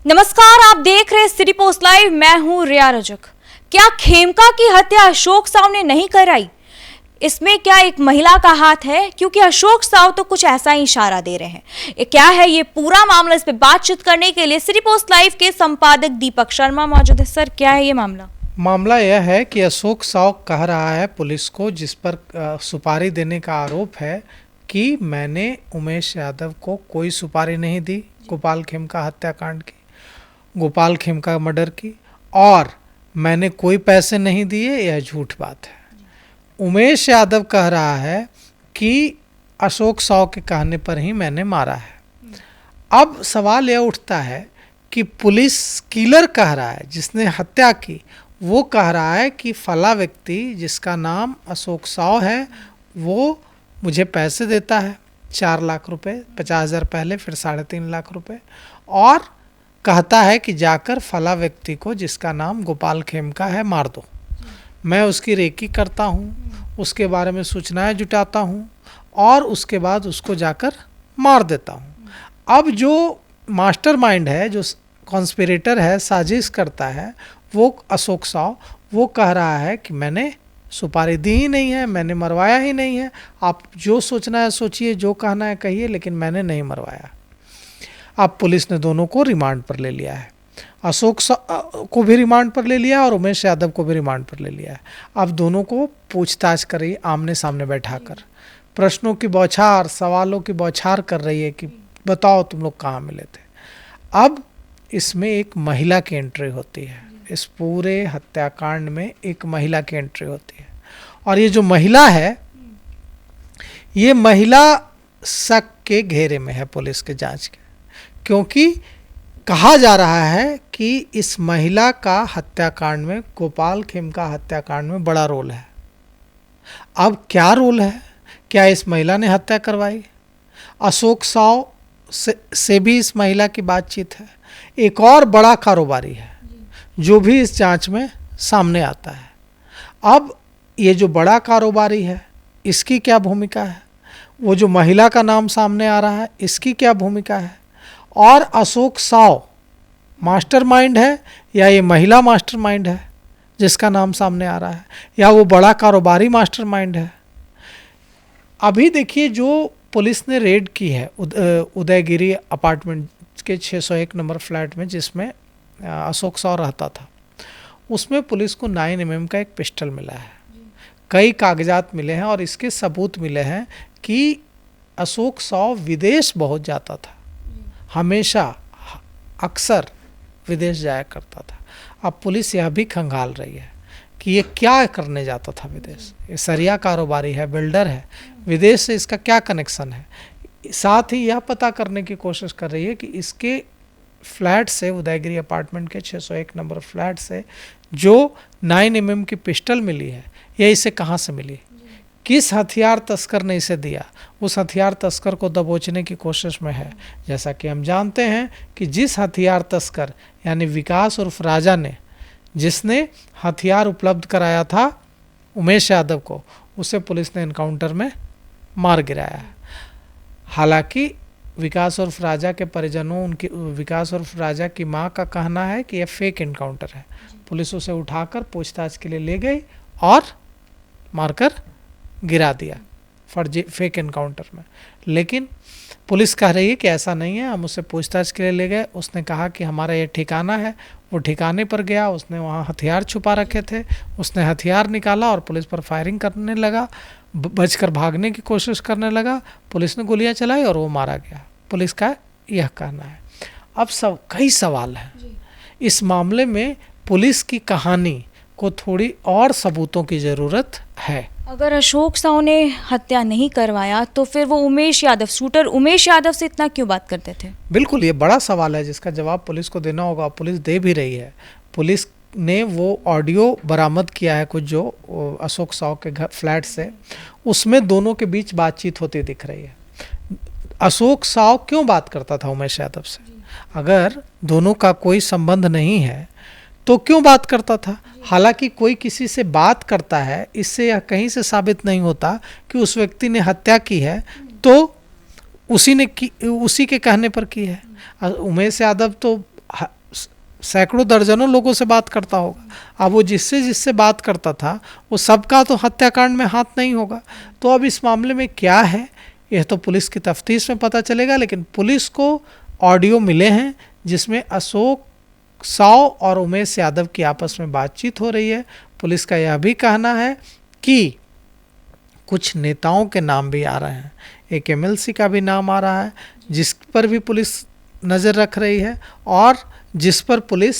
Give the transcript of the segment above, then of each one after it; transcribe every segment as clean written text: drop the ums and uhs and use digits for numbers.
नमस्कार, आप देख रहे सिटी पोस्ट लाइव। मैं हूं रिया रजक। क्या खेमका की हत्या अशोक साव ने नहीं कराई? इसमें क्या एक महिला का हाथ है? क्योंकि अशोक साव तो कुछ ऐसा ही इशारा दे रहे हैं। क्या है ये पूरा मामला? इस पे बातचीत करने के लिए सिटी पोस्ट लाइव के संपादक दीपक शर्मा मौजूद है। सर, क्या है ये मामला? मामला यह है कि अशोक साव कह रहा है पुलिस को, जिस पर सुपारी देने का आरोप है, कि मैंने उमेश यादव को कोई सुपारी नहीं दी गोपाल खेमका हत्याकांड की, गोपाल खेमका मर्डर की, और मैंने कोई पैसे नहीं दिए। यह झूठ बात है। उमेश यादव कह रहा है कि अशोक साव के कहने पर ही मैंने मारा है। अब सवाल यह उठता है कि पुलिस किलर कह रहा है, जिसने हत्या की, वो कह रहा है कि फला व्यक्ति जिसका नाम अशोक साव है वो मुझे पैसे देता है, 4 लाख रुपए, 50,000 पहले, फिर 3.5 लाख रुपए, और कहता है कि जाकर फला व्यक्ति को जिसका नाम गोपाल खेमका है मार दो। मैं उसकी रेकी करता हूँ, उसके बारे में सूचनाएं जुटाता हूँ और उसके बाद उसको जाकर मार देता हूँ। अब जो मास्टरमाइंड है, जो कॉन्स्पिरेटर है, साजिश करता है, वो अशोक साव, वो कह रहा है कि मैंने सुपारी दी ही नहीं है, मैंने मरवाया ही नहीं है। आप जो सोचना है सोचिए, जो कहना है कहिए, लेकिन मैंने नहीं मरवाया। अब पुलिस ने दोनों को रिमांड पर ले लिया है। अशोक को भी रिमांड पर ले लिया और उमेश यादव को भी रिमांड पर ले लिया है। अब दोनों को पूछताछ कर रही है, आमने सामने बैठाकर प्रश्नों की बौछार, सवालों की बौछार कर रही है कि बताओ तुम लोग कहाँ मिले थे। अब इसमें एक महिला की एंट्री होती है। इस पूरे हत्याकांड में एक महिला की एंट्री होती है, और ये जो महिला है, ये महिला शक के घेरे में है पुलिस के जांच के, क्योंकि कहा जा रहा है कि इस महिला का हत्याकांड में, गोपाल खेमका हत्याकांड में बड़ा रोल है। अब क्या रोल है? क्या इस महिला ने हत्या करवाई? अशोक साव से भी इस महिला की बातचीत है। एक और बड़ा कारोबारी है जो भी इस जांच में सामने आता है। अब ये जो बड़ा कारोबारी है, इसकी क्या भूमिका है? वो जो महिला का नाम सामने आ रहा है, इसकी क्या भूमिका है? और अशोक साव मास्टरमाइंड है या ये महिला मास्टरमाइंड है जिसका नाम सामने आ रहा है, या वो बड़ा कारोबारी मास्टरमाइंड है? अभी देखिए, जो पुलिस ने रेड की है उदयगिरी अपार्टमेंट के 601 नंबर फ्लैट में, जिसमें अशोक साव रहता था, उसमें पुलिस को 9mm का एक पिस्टल मिला है, कई कागजात मिले हैं, और इसके सबूत मिले हैं कि अशोक साव विदेश बहुत जाता था, हमेशा अक्सर विदेश जाया करता था। अब पुलिस यह भी खंगाल रही है कि ये क्या करने जाता था विदेश। ये सरिया कारोबारी है, बिल्डर है, विदेश से इसका क्या कनेक्शन है। साथ ही यह पता करने की कोशिश कर रही है कि इसके फ्लैट से, उदयगिरी अपार्टमेंट के 601 नंबर फ्लैट से जो 9mm की पिस्टल मिली है, यह इसे कहाँ से मिली, किस हथियार तस्कर ने इसे दिया। उस हथियार तस्कर को दबोचने की कोशिश में है। जैसा कि हम जानते हैं कि जिस हथियार तस्कर यानी विकास उर्फ राजा ने, जिसने हथियार उपलब्ध कराया था उमेश यादव को, उसे पुलिस ने एनकाउंटर में मार गिराया है। हालांकि विकास उर्फ राजा के परिजनों, उनकी विकास उर्फ राजा की मां का कहना है कि यह फेक एनकाउंटर है। पुलिस उसे उठाकर पूछताछ के लिए ले गई और मारकर गिरा दिया फर्जी फेक एनकाउंटर में। लेकिन पुलिस कह रही है कि ऐसा नहीं है, हम उससे पूछताछ के लिए ले गए, उसने कहा कि हमारा ये ठिकाना है। वो ठिकाने पर गया, उसने वहाँ हथियार छुपा रखे थे, उसने हथियार निकाला और पुलिस पर फायरिंग करने लगा, बचकर भागने की कोशिश करने लगा। पुलिस ने गोलियां चलाई और वो मारा गया, पुलिस का यह कहना है। अब कई सवाल हैं इस मामले में। पुलिस की कहानी को थोड़ी और सबूतों की ज़रूरत है। अगर अशोक साव ने हत्या नहीं करवाया तो फिर वो उमेश यादव, शूटर उमेश यादव से इतना क्यों बात करते थे? बिल्कुल, ये बड़ा सवाल है जिसका जवाब पुलिस को देना होगा। पुलिस दे भी रही है। पुलिस ने वो ऑडियो बरामद किया है कुछ, जो अशोक साव के घर फ्लैट से, उसमें दोनों के बीच बातचीत होती दिख रही है। अशोक साव क्यों बात करता था उमेश यादव से? अगर दोनों का कोई संबंध नहीं है तो क्यों बात करता था? हालांकि कोई किसी से बात करता है, इससे यह कहीं से साबित नहीं होता कि उस व्यक्ति ने हत्या की है, तो उसी के कहने पर की है। उमेश यादव तो ह- सैकड़ों दर्जनों लोगों से बात करता होगा। अब वो जिससे जिससे बात करता था वो सबका तो हत्याकांड में हाथ नहीं होगा। तो अब इस मामले में क्या है यह तो पुलिस की तफ्तीश में पता चलेगा, लेकिन पुलिस को ऑडियो मिले हैं जिसमें अशोक साव और उमेश यादव की आपस में बातचीत हो रही है। पुलिस का यह भी कहना है कि कुछ नेताओं के नाम भी आ रहे हैं, एक एमएलसी का भी नाम आ रहा है जिस पर भी पुलिस नज़र रख रही है और जिस पर पुलिस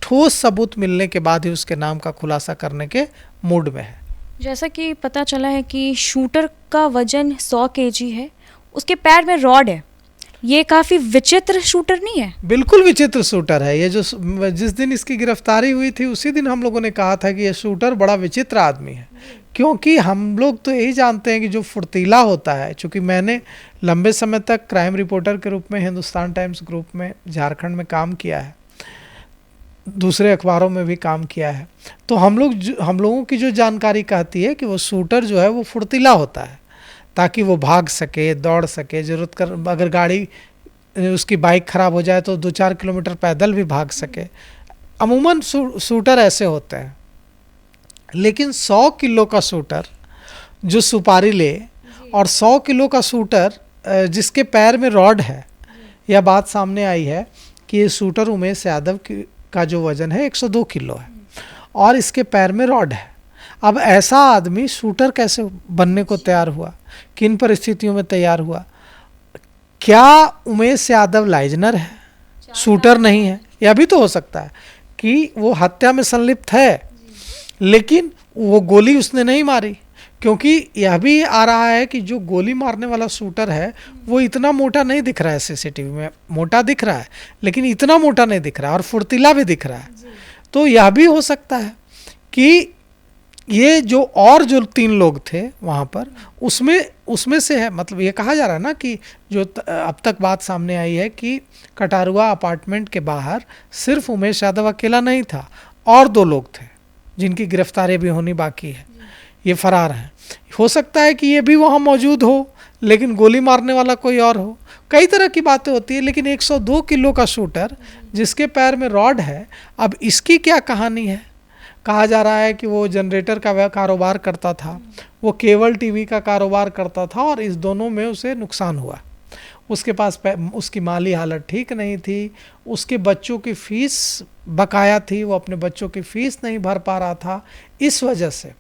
ठोस सबूत मिलने के बाद ही उसके नाम का खुलासा करने के मूड में है। जैसा कि पता चला है कि शूटर का वजन 100 केजी है, उसके पैर में रॉड है। ये काफ़ी विचित्र शूटर नहीं है? बिल्कुल विचित्र शूटर है ये। जो जिस दिन इसकी गिरफ्तारी हुई थी उसी दिन हम लोगों ने कहा था कि ये शूटर बड़ा विचित्र आदमी है, क्योंकि हम लोग तो यही जानते हैं कि जो फुर्तीला होता है, चूँकि मैंने लंबे समय तक क्राइम रिपोर्टर के रूप में हिंदुस्तान टाइम्स ग्रुप में झारखंड में काम किया है, दूसरे अखबारों में भी काम किया है, तो हम लोगों की जो जानकारी कहती है कि वो शूटर जो है वो फुर्तीला होता है ताकि वो भाग सके, दौड़ सके, ज़रूरत कर अगर गाड़ी उसकी बाइक ख़राब हो जाए तो 2-4 किलोमीटर पैदल भी भाग सके। अमूमन शूटर ऐसे होते हैं। लेकिन 100 किलो का शूटर जो सुपारी ले और 100 किलो का शूटर जिसके पैर में रॉड है, यह बात सामने आई है कि ये शूटर उमेश यादव का जो वज़न है 102 किलो है और इसके पैर में रॉड है। अब ऐसा आदमी शूटर कैसे बनने को तैयार हुआ, किन परिस्थितियों में तैयार हुआ? क्या उमेश यादव लाइजनर है, शूटर नहीं है? यह भी तो हो सकता है कि वो हत्या में संलिप्त है लेकिन वो गोली उसने नहीं मारी, क्योंकि यह भी आ रहा है कि जो गोली मारने वाला शूटर है वो इतना मोटा नहीं दिख रहा है। सीसीटीवी में मोटा दिख रहा है लेकिन इतना मोटा नहीं दिख रहा है और फुर्तीला भी दिख रहा है। तो यह भी हो सकता है कि ये जो 3 लोग थे वहाँ पर उसमें से है। मतलब ये कहा जा रहा है ना कि जो अब तक बात सामने आई है कि कटारुआ अपार्टमेंट के बाहर सिर्फ उमेश यादव अकेला नहीं था और 2 लोग थे जिनकी गिरफ्तारी भी होनी बाकी है, ये फरार हैं। हो सकता है कि ये भी वहाँ मौजूद हो लेकिन गोली मारने वाला कोई और हो। कई तरह की बातें होती है, लेकिन 102 किलो का शूटर जिसके पैर में रॉड है, अब इसकी क्या कहानी है? कहा जा रहा है कि वो जनरेटर का कारोबार करता था, वो केबल टीवी का कारोबार करता था और इस दोनों में उसे नुकसान हुआ। उसके पास उसकी माली हालत ठीक नहीं थी, उसके बच्चों की फ़ीस बकाया थी, वो अपने बच्चों की फ़ीस नहीं भर पा रहा था। इस वजह से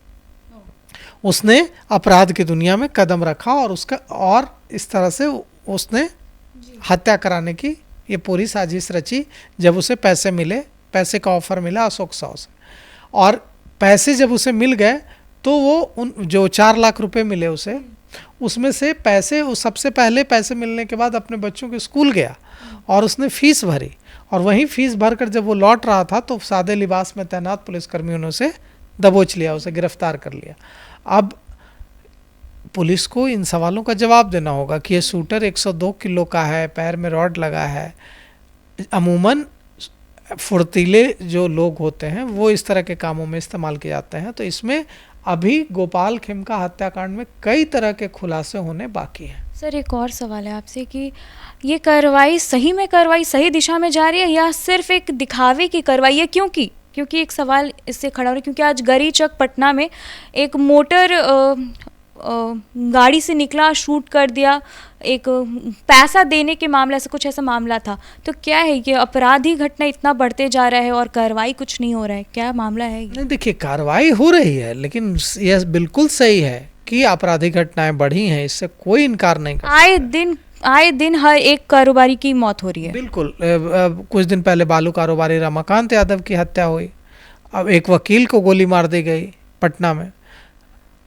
उसने अपराध की दुनिया में कदम रखा और इस तरह से उसने हत्या कराने की ये पूरी साजिश रची। जब उसे पैसे का ऑफ़र मिला अशोक साव से, और पैसे जब उसे मिल गए तो वो जो 4 लाख रुपए मिले उसे, उसमें से सबसे पहले पैसे मिलने के बाद अपने बच्चों के स्कूल गया और उसने फ़ीस भरी, और वहीं फ़ीस भरकर जब वो लौट रहा था तो सादे लिबास में तैनात पुलिसकर्मियों ने उसे दबोच लिया, उसे गिरफ्तार कर लिया। अब पुलिस को इन सवालों का जवाब देना होगा कि ये शूटर 102 किलो का है, पैर में रॉड लगा है। अमूमन फुर्तीले जो लोग होते हैं वो इस तरह के कामों में इस्तेमाल किए जाते हैं। तो इसमें अभी गोपाल खेमका हत्याकांड में कई तरह के खुलासे होने बाकी हैं। सर, एक और सवाल है आपसे कि ये कार्रवाई सही दिशा में जा रही है या सिर्फ एक दिखावे की कार्रवाई है? क्योंकि एक सवाल इससे खड़ा हो रहा है क्योंकि आज गरीचक पटना में एक मोटर गाड़ी से निकला, शूट कर दिया, एक पैसा देने के मामला से कुछ ऐसा मामला था। तो क्या है ये अपराधी घटना इतना बढ़ते जा रहा है और कार्रवाई कुछ नहीं हो रहा है, क्या मामला है? नहीं, देखिए कार्रवाई हो रही है, लेकिन यह बिल्कुल सही है कि आपराधिक घटनाएं बढ़ी हैं, इससे कोई इनकार नहीं कर। आए दिन हर एक कारोबारी की मौत हो रही है। बिल्कुल। कुछ दिन पहले बालू कारोबारी रमाकांत यादव की हत्या हुई, अब एक वकील को गोली मार दी गई पटना में।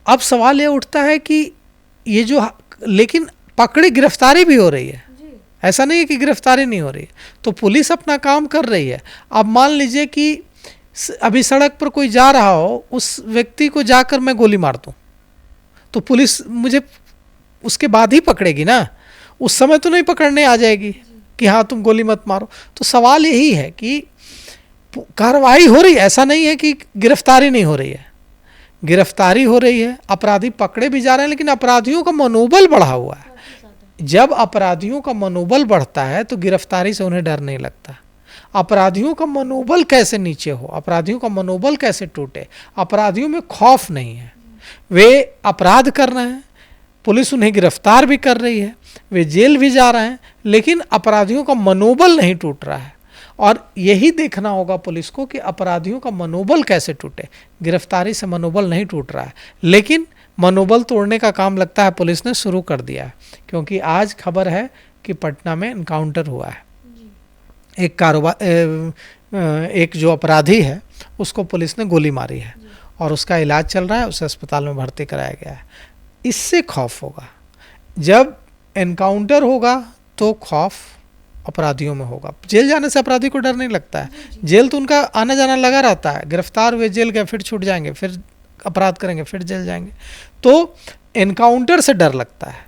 अब सवाल ये उठता है कि ये लेकिन गिरफ्तारी भी हो रही है, ऐसा नहीं है कि गिरफ्तारी नहीं हो रही है। तो पुलिस अपना काम कर रही है। अब मान लीजिए कि अभी सड़क पर कोई जा रहा हो, उस व्यक्ति को जाकर मैं गोली मार दूं तो पुलिस मुझे उसके बाद ही पकड़ेगी ना, उस समय तो नहीं पकड़ने आ जाएगी कि हाँ तुम गोली मत मारो। तो सवाल यही है कि कार्रवाई हो रही है, ऐसा नहीं है कि गिरफ्तारी नहीं हो रही है, गिरफ्तारी हो रही है, अपराधी पकड़े भी जा रहे हैं, लेकिन अपराधियों का मनोबल बढ़ा हुआ है। जब अपराधियों का मनोबल बढ़ता है तो गिरफ्तारी से उन्हें डर नहीं लगता। अपराधियों का मनोबल कैसे नीचे हो, अपराधियों का मनोबल कैसे टूटे। अपराधियों में खौफ नहीं है, वे अपराध कर रहे हैं, पुलिस उन्हें गिरफ्तार भी कर रही है, वे जेल भी जा रहे हैं, लेकिन अपराधियों का मनोबल नहीं टूट रहा है। और यही देखना होगा पुलिस को कि अपराधियों का मनोबल कैसे टूटे। गिरफ्तारी से मनोबल नहीं टूट रहा है, लेकिन मनोबल तोड़ने का काम लगता है पुलिस ने शुरू कर दिया है। क्योंकि आज खबर है कि पटना में इनकाउंटर हुआ है, एक जो अपराधी है उसको पुलिस ने गोली मारी है और उसका इलाज चल रहा है, उसे अस्पताल में भर्ती कराया गया है। इससे खौफ होगा, जब एनकाउंटर होगा तो खौफ अपराधियों में होगा। जेल जाने से अपराधी को डर नहीं लगता है, जेल तो उनका आना जाना लगा रहता है, गिरफ्तार हुए जेल गए फिर छूट जाएंगे, फिर अपराध करेंगे, फिर जेल जाएंगे। तो एनकाउंटर से डर लगता है,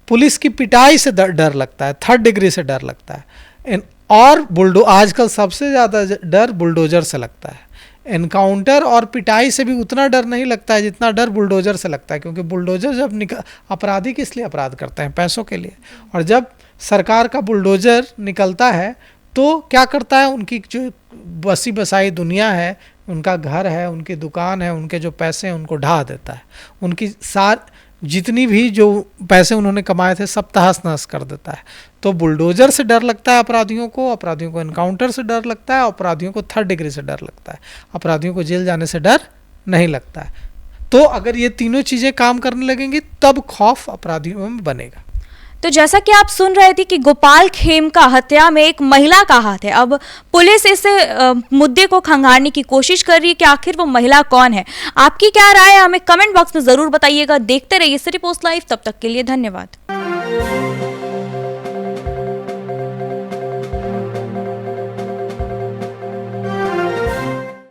पुलिस की पिटाई से डर लगता है, 3rd डिग्री से डर लगता है, और आजकल सबसे ज़्यादा डर बुलडोजर से लगता है। एनकाउंटर और पिटाई से भी उतना डर नहीं लगता है जितना डर बुलडोजर से लगता है, क्योंकि बुलडोजर जब अपराधी किस लिए अपराध करते हैं? पैसों के लिए। और जब सरकार का बुलडोजर निकलता है तो क्या करता है? उनकी जो बसी बसाई दुनिया है, उनका घर है, उनकी दुकान है, उनके जो पैसे हैं उनको ढा देता है, उनकी जितनी भी जो पैसे उन्होंने कमाए थे सब तहस नहस कर देता है। तो बुलडोजर से डर लगता है अपराधियों को एनकाउंटर से डर लगता है, अपराधियों को 3rd डिग्री से डर लगता है, अपराधियों को जेल जाने से डर नहीं लगता है। तो अगर ये तीनों चीज़ें काम करने लगेंगी तब खौफ अपराधियों में बनेगा। तो जैसा कि आप सुन रहे थे कि गोपाल खेमका हत्या में एक महिला का हाथ है। अब पुलिस इस मुद्दे को खंगालने की कोशिश कर रही है कि आखिर वो महिला कौन है। आपकी क्या राय है, हमें कमेंट बॉक्स में जरूर बताइएगा। देखते रहिए सिटी पोस्ट लाइव, तब तक के लिए धन्यवाद।